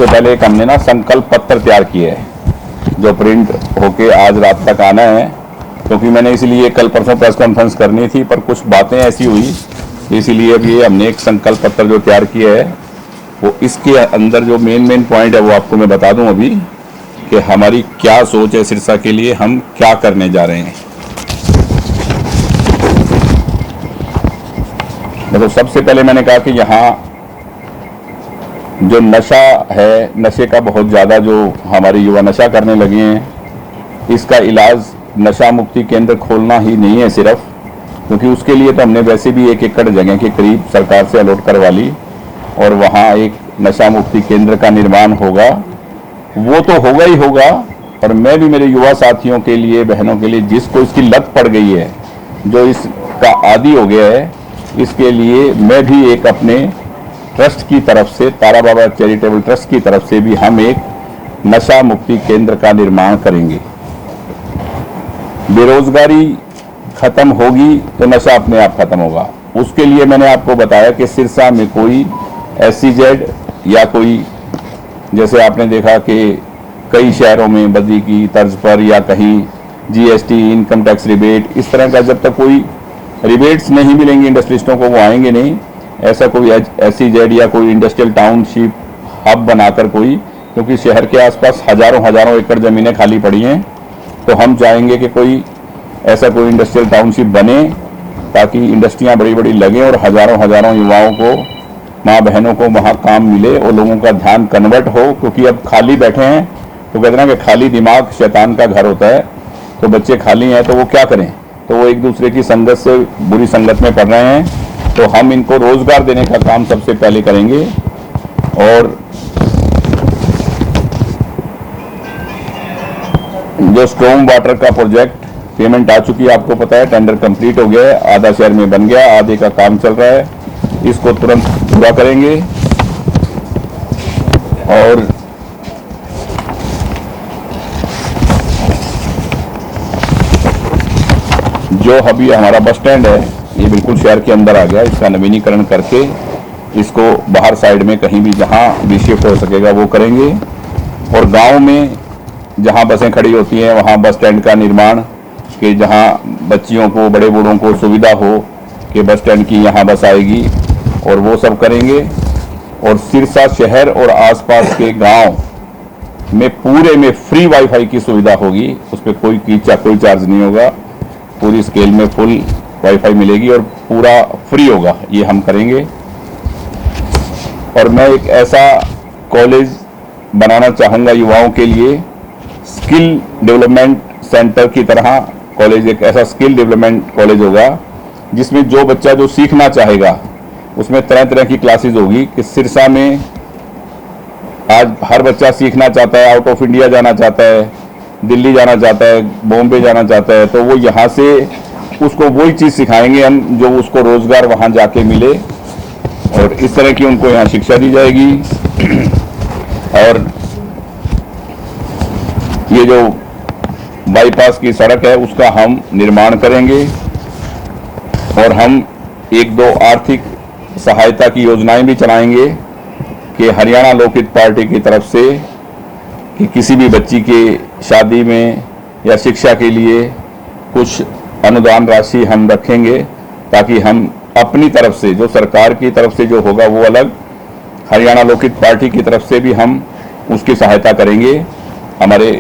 सबसे पहले एक हमने ना संकल्प पत्र तैयार किए है जो प्रिंट होके आज रात तक आना है, क्योंकि मैंने इसलिए कल परसों प्रेस कॉन्फ्रेंस करनी थी पर कुछ बातें ऐसी हुई, इसीलिए अभी हमने एक संकल्प पत्र जो तैयार किया है वो इसके अंदर जो मेन पॉइंट है वो आपको मैं बता दूं अभी कि हमारी क्या सोच है सिरसा के लिए, हम क्या करने जा रहे हैं। मतलब सबसे पहले मैंने कहा कि यहाँ जो नशा है, नशे का बहुत ज़्यादा जो हमारे युवा नशा करने लगे हैं, इसका इलाज नशा मुक्ति केंद्र खोलना ही नहीं है सिर्फ, क्योंकि उसके लिए तो हमने वैसे भी 1 एकड़ जगह के करीब सरकार से अलॉट करवा ली और वहाँ एक नशा मुक्ति केंद्र का निर्माण होगा, वो तो होगा ही होगा। और मैं भी मेरे युवा साथियों के लिए, बहनों के लिए, जिसको इसकी लत पड़ गई है, जो इसका आदी हो गया है, इसके लिए मैं भी एक अपने ट्रस्ट की तरफ से, तारा बाबा चैरिटेबल ट्रस्ट की तरफ से भी हम एक नशा मुक्ति केंद्र का निर्माण करेंगे। बेरोजगारी खत्म होगी तो नशा अपने आप खत्म होगा। उसके लिए मैंने आपको बताया कि सिरसा में कोई SEZ या कोई, जैसे आपने देखा कि कई शहरों में बद्दी की तर्ज पर या कहीं GST, इनकम टैक्स रिबेट, इस तरह का जब तक कोई रिबेट्स नहीं मिलेंगे इंडस्ट्रिस्टों को, वो आएंगे नहीं। ऐसा कोई SEZ या कोई इंडस्ट्रियल टाउनशिप हब बनाकर कोई, क्योंकि शहर के आसपास हजारों एकड़ ज़मीनें खाली पड़ी हैं, तो हम चाहेंगे कि कोई ऐसा कोई इंडस्ट्रियल टाउनशिप बने ताकि इंडस्ट्रियां बड़ी लगें और हजारों युवाओं को, माँ बहनों को वहाँ काम मिले और लोगों का ध्यान कन्वर्ट हो। क्योंकि अब खाली बैठे हैं तो कहते हैं कि खाली दिमाग शैतान का घर होता है, तो बच्चे खाली हैं तो वो क्या करें, तो वो एक दूसरे की संगत से बुरी संगत में पड़ रहे हैं। तो हम इनको रोजगार देने का काम सबसे पहले करेंगे। और जो स्ट्रॉन्ग वाटर का प्रोजेक्ट पेमेंट आ चुकी है, आपको पता है, टेंडर कंप्लीट हो गया है, आधा शहर में बन गया, आधे का काम चल रहा है, इसको तुरंत पूरा करेंगे। और जो अभी हमारा बस स्टैंड है, ये बिल्कुल शहर के अंदर आ गया, इसका नवीनीकरण करके इसको बाहर साइड में कहीं भी जहां भी शिफ्ट हो सकेगा वो करेंगे। और गांव में जहां बसें खड़ी होती हैं वहां बस स्टैंड का निर्माण, कि जहां बच्चियों को, बड़े बूढ़ों को सुविधा हो कि बस स्टैंड की यहाँ बस आएगी, और वो सब करेंगे। और सिरसा शहर और आसपास के गांव में पूरे में फ्री वाईफाई की सुविधा होगी, उस पर कोई चार्ज नहीं होगा, पूरी स्केल में फुल वाईफाई मिलेगी और पूरा फ्री होगा, ये हम करेंगे। और मैं एक ऐसा कॉलेज बनाना चाहूँगा युवाओं के लिए, स्किल डेवलपमेंट सेंटर की तरह कॉलेज, एक ऐसा स्किल डेवलपमेंट कॉलेज होगा जिसमें जो बच्चा जो सीखना चाहेगा उसमें तरह की क्लासेस होगी। कि सिरसा में आज हर बच्चा सीखना चाहता है, आउट ऑफ इंडिया जाना चाहता है, दिल्ली जाना चाहता है, बॉम्बे जाना चाहता है, तो वो यहाँ से उसको वही चीज़ सिखाएंगे हम जो उसको रोजगार वहाँ जाके मिले, और इस तरह की उनको यहाँ शिक्षा दी जाएगी। और ये जो बाईपास की सड़क है उसका हम निर्माण करेंगे, और हम 1-2 आर्थिक सहायता की योजनाएं भी चलाएंगे कि हरियाणा लोकहित पार्टी की तरफ से कि किसी भी बच्ची के शादी में या शिक्षा के लिए कुछ अनुदान राशि हम रखेंगे, ताकि हम अपनी तरफ से, जो सरकार की तरफ से जो होगा वो अलग, हरियाणा लोकहित पार्टी की तरफ से भी हम उसकी सहायता करेंगे। हमारे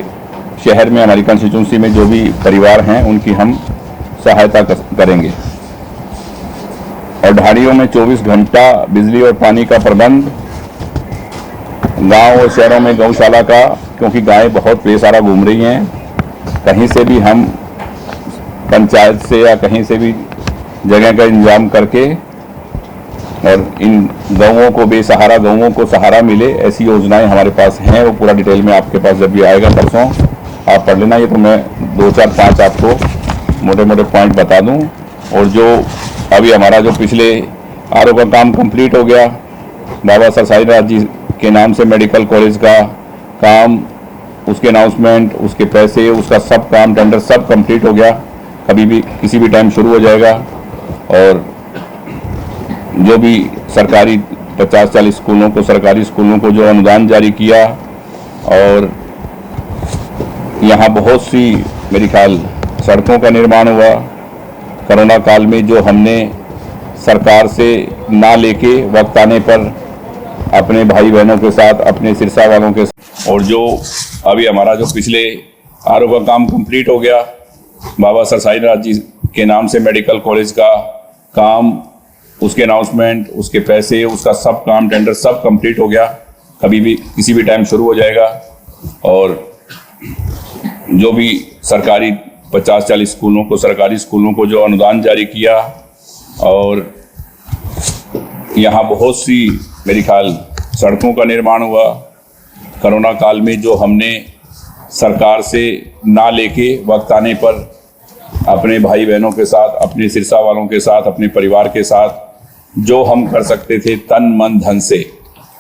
शहर में, हमारी कंस्टिट्यूंसी में जो भी परिवार हैं उनकी हम सहायता करेंगे। और ढाणियों में 24 घंटा बिजली और पानी का प्रबंध, गांव और शहरों में गौशाला का, क्योंकि गायें बहुत बेसहारा घूम रही हैं, कहीं से भी हम पंचायत से या कहीं से भी जगह का इंतजाम करके और इन गौवों को, बेसहारा गौवों को सहारा मिले, ऐसी योजनाएं हमारे पास हैं। वो पूरा डिटेल में आपके पास जब भी आएगा परसों आप पढ़ लेना। ये तो मैं 2, 4, 5 आपको मोटे पॉइंट बता दूं। और जो अभी हमारा जो पिछले RO का काम कंप्लीट हो गया, बाबा सर साईं जी के नाम से मेडिकल कॉलेज का काम, उसके अनाउंसमेंट, उसके पैसे, उसका सब काम, टेंडर सब कंप्लीट हो गया, कभी भी किसी भी टाइम शुरू हो जाएगा। और जो भी सरकारी 50-40 स्कूलों को, सरकारी स्कूलों को जो अनुदान जारी किया, और यहाँ बहुत सी मेरे ख्याल सड़कों का निर्माण हुआ। कोरोना काल में जो हमने सरकार से ना लेके वक्त आने पर अपने भाई बहनों के साथ, अपने सिरसा वालों के साथ, और जो अभी हमारा जो पिछले आरओ का काम कंप्लीट हो गया, बाबा सर साईंनाथ जी के नाम से मेडिकल कॉलेज का काम, उसके अनाउंसमेंट, उसके पैसे, उसका सब काम, टेंडर सब कंप्लीट हो गया। कभी भी किसी भी टाइम शुरू हो जाएगा। और जो भी सरकारी 50-40 स्कूलों को, सरकारी स्कूलों को जो अनुदान जारी किया, और यहाँ बहुत सी मेरे ख्याल सड़कों का निर्माण हुआ। कोरोना काल में जो हमने सरकार से ना लेके वक्त आने पर अपने भाई बहनों के साथ, अपने सिरसा वालों के साथ, अपने परिवार के साथ जो हम कर सकते थे तन मन धन से,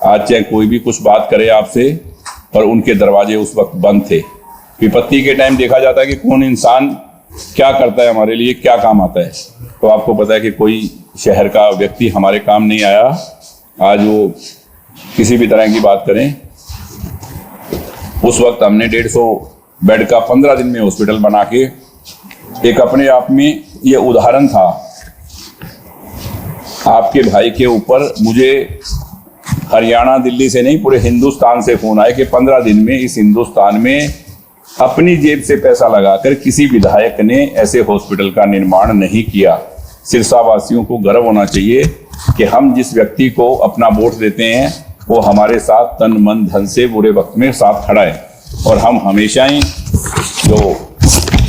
आज चाहे कोई भी कुछ बात करे आपसे, पर उनके दरवाजे उस वक्त बंद थे। विपत्ति के टाइम देखा जाता है कि कौन इंसान क्या करता है, हमारे लिए क्या काम आता है। तो आपको पता है कि कोई शहर का व्यक्ति हमारे काम नहीं आया। आज वो किसी भी तरह की बात करें, उस वक्त हमने 150 बेड का 15 दिन में हॉस्पिटल बना के, एक अपने आप में ये उदाहरण था। आपके भाई के ऊपर मुझे हरियाणा, दिल्ली से नहीं, पूरे हिंदुस्तान से फोन आए कि 15 दिन में इस हिंदुस्तान में अपनी जेब से पैसा लगाकर किसी विधायक ने ऐसे हॉस्पिटल का निर्माण नहीं किया। सिरसा वासियों को गर्व होना चाहिए कि हम जिस व्यक्ति को अपना वोट देते हैं वो हमारे साथ तन मन धन से बुरे वक्त में साथ खड़ा है। और हम हमेशा ही जो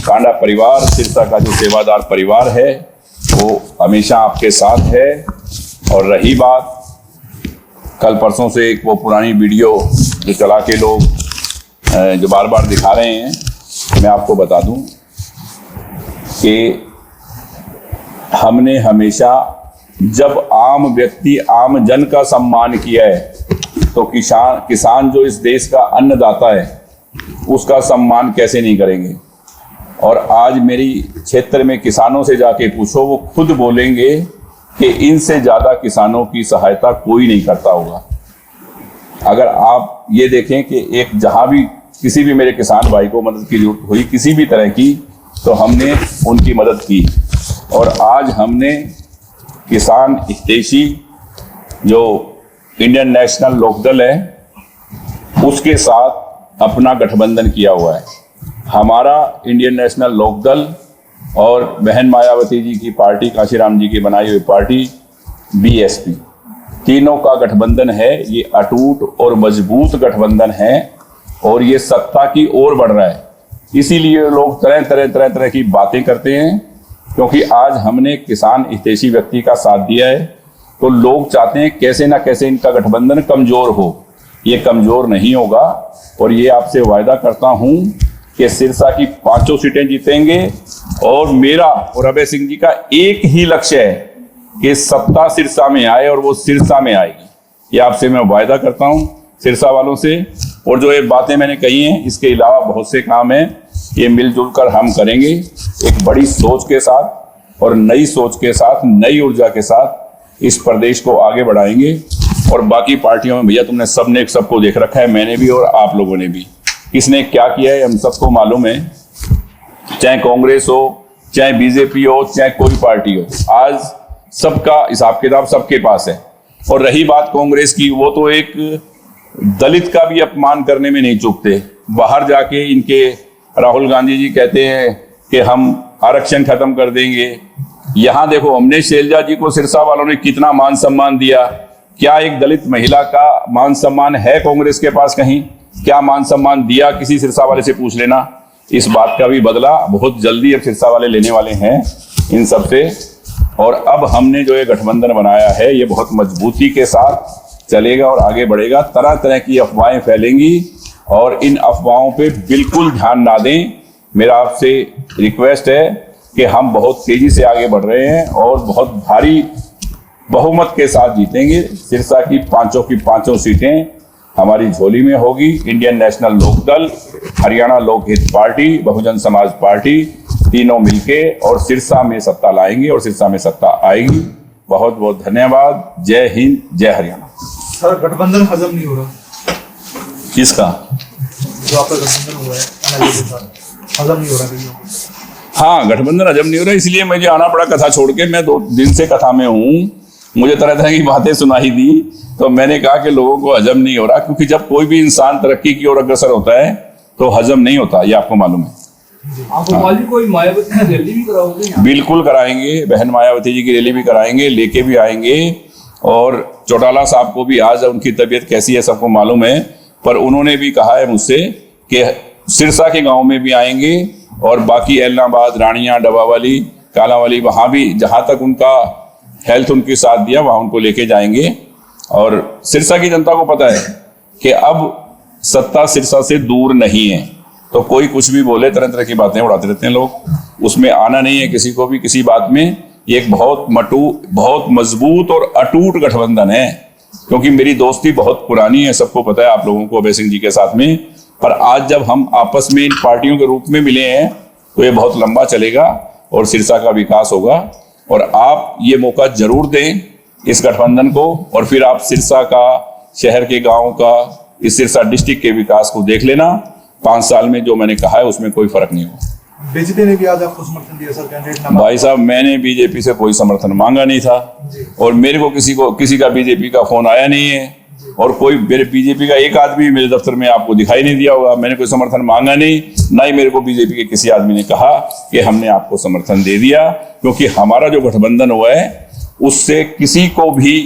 कांडा परिवार, सिरसा का जो सेवादार परिवार है, वो हमेशा आपके साथ है। और रही बात कल परसों से एक वो पुरानी वीडियो जो चला के लोग जो बार बार दिखा रहे हैं, मैं आपको बता दूं कि हमने हमेशा जब आम व्यक्ति, आम जन का सम्मान किया है, तो किसान जो इस देश का अन्नदाता है उसका सम्मान कैसे नहीं करेंगे। और आज मेरी क्षेत्र में किसानों से जाके पूछो, वो खुद बोलेंगे कि इनसे ज़्यादा किसानों की सहायता कोई नहीं करता होगा। अगर आप ये देखें कि एक जहाँ भी किसी भी मेरे किसान भाई को मदद की जरूरत हुई किसी भी तरह की, तो हमने उनकी मदद की। और आज हमने किसान हितैषी जो इंडियन नेशनल लोकदल है उसके साथ अपना गठबंधन किया हुआ है। हमारा इंडियन नेशनल लोकदल और बहन मायावती जी की पार्टी, काशीराम जी की बनाई हुई पार्टी बीएसपी, तीनों का गठबंधन है। ये अटूट और मजबूत गठबंधन है और ये सत्ता की ओर बढ़ रहा है। इसीलिए लोग तरह की बातें करते हैं, क्योंकि आज हमने किसान हितैषी व्यक्ति का साथ दिया है। तो लोग चाहते हैं कैसे ना कैसे इनका गठबंधन कमजोर हो। ये कमजोर नहीं होगा। और ये आपसे वायदा करता हूं कि सिरसा की 5 सीटें जीतेंगे। और मेरा और अभय सिंह जी का एक ही लक्ष्य है कि सत्ता सिरसा में आए और वो सिरसा में आएगी। ये आपसे मैं वायदा करता हूं सिरसा वालों से। और जो ये बातें मैंने कही हैं, इसके अलावा बहुत से काम हैं, ये मिलजुल कर हम करेंगे एक बड़ी सोच के साथ और नई सोच के साथ, नई ऊर्जा के साथ इस प्रदेश को आगे बढ़ाएंगे। और बाकी पार्टियों में भैया तुमने सबने सबको देख रखा है, मैंने भी और आप लोगों ने भी, किसने क्या किया है हम सबको मालूम है। चाहे कांग्रेस हो, चाहे बीजेपी हो, चाहे कोई पार्टी हो, आज सबका हिसाब किताब सबके पास है। और रही बात कांग्रेस की, वो तो एक दलित का भी अपमान करने में नहीं चूकते। बाहर जाके इनके राहुल गांधी जी कहते हैं कि हम आरक्षण खत्म कर देंगे। यहां देखो, हमने शैलजा जी को सिरसा वालों ने कितना मान सम्मान दिया। क्या एक दलित महिला का मान सम्मान है कांग्रेस के पास कहीं? क्या मान सम्मान दिया किसी सिरसा वाले से पूछ लेना। इस बात का भी बदला बहुत जल्दी अब सिरसा वाले लेने वाले हैं इन सब से। और अब हमने जो ये गठबंधन बनाया है, ये बहुत मजबूती के साथ चलेगा और आगे बढ़ेगा। तरह तरह की अफवाहें फैलेंगी और इन अफवाहों पे बिल्कुल ध्यान ना दें। मेरा आपसे रिक्वेस्ट है कि हम बहुत तेजी से आगे बढ़ रहे हैं और बहुत भारी बहुमत के साथ जीतेंगे। सिरसा की 5 सीटें हमारी झोली में होगी। Indian national Lokdal, Haryana Lokhit party, Bahujan Samaj party, तीनों मिलके और सिरसा में सत्ता लाएंगे और सिरसा में सत्ता आएगी। बहुत बहुत धन्यवाद। जय हिंद, जय हरियाणा। सर गठबंधन हजम नहीं हो रहा, किसका? जो आपका गठबंधन हुआ है NLD के साथ, हजम नहीं हो रहा कहीं को। हाँ, गठबंधन हजम नहीं हो रहा, इसलिए मुझे आना पड़ा कथा छोड़ के। मैं 2 दिन से कथा में हूँ, मुझे तरह तरह की बातें सुनाई दी, तो मैंने कहा कि लोगों को हजम नहीं हो रहा, क्योंकि जब कोई भी इंसान तरक्की की ओर अग्रसर होता है तो हजम नहीं होता, ये आपको मालूम है। गोपाल जी कोई मायावती की रैली भी कराओगे यहाँ? बिल्कुल कराएंगे, बहन मायावती जी की रैली भी कराएंगे, लेके भी आएंगे। और चौटाला साहब को भी आज उनकी तबीयत कैसी है सबको मालूम है, पर उन्होंने भी कहा है मुझसे कि सिरसा के गांव में भी आएंगे और बाकी एलनाबाद, रानिया, डबावाली, कालावाली, वहां भी जहां तक उनका हेल्थ उनके साथ दिया वहां उनको लेके जाएंगे। और सिरसा की जनता को पता है कि अब सत्ता सिरसा से दूर नहीं है, तो कोई कुछ भी बोले, तरह तरह की बातें उड़ाते रहते हैं लोग, उसमें आना नहीं है किसी को भी किसी बात में। ये एक बहुत मजबूत और अटूट गठबंधन है, क्योंकि मेरी दोस्ती बहुत पुरानी है, सबको पता है, आप लोगों को, अभय सिंह जी के साथ में। पर आज जब हम आपस में इन पार्टियों के रूप में मिले हैं तो ये बहुत लंबा चलेगा और सिरसा का विकास होगा। और आप ये मौका जरूर दें इस गठबंधन को, और फिर आप सिरसा का, शहर के गाँव का, इस सिरसा डिस्ट्रिक्ट के विकास को देख लेना। 5 साल में जो मैंने कहा है उसमें कोई फर्क नहीं होगा। बीजेपी ने भी आज आपको समर्थन दिया सर, कैंडिडेट भाई साहब, मैंने बीजेपी से कोई समर्थन मांगा नहीं था, और मेरे को किसी का बीजेपी का फोन आया नहीं है, और कोई मेरे बीजेपी का एक आदमी मेरे दफ्तर में आपको दिखाई नहीं दिया होगा। मैंने कोई समर्थन मांगा नहीं, ना ही मेरे को बीजेपी के किसी आदमी ने कहा कि हमने आपको समर्थन दे दिया, क्योंकि हमारा जो गठबंधन हुआ है उससे किसी को भी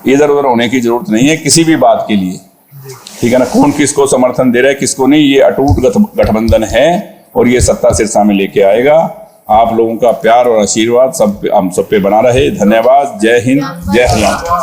इधर उधर होने की जरूरत नहीं है किसी भी बात के लिए, ठीक है ना। कौन किसको समर्थन दे रहा है किसको नहीं, ये अटूट गठबंधन है और ये सत्ता सिरसा में लेके आएगा। आप लोगों का प्यार और आशीर्वाद हम सब पे बना रहे। धन्यवाद। जय हिंद, जय हरियाणा।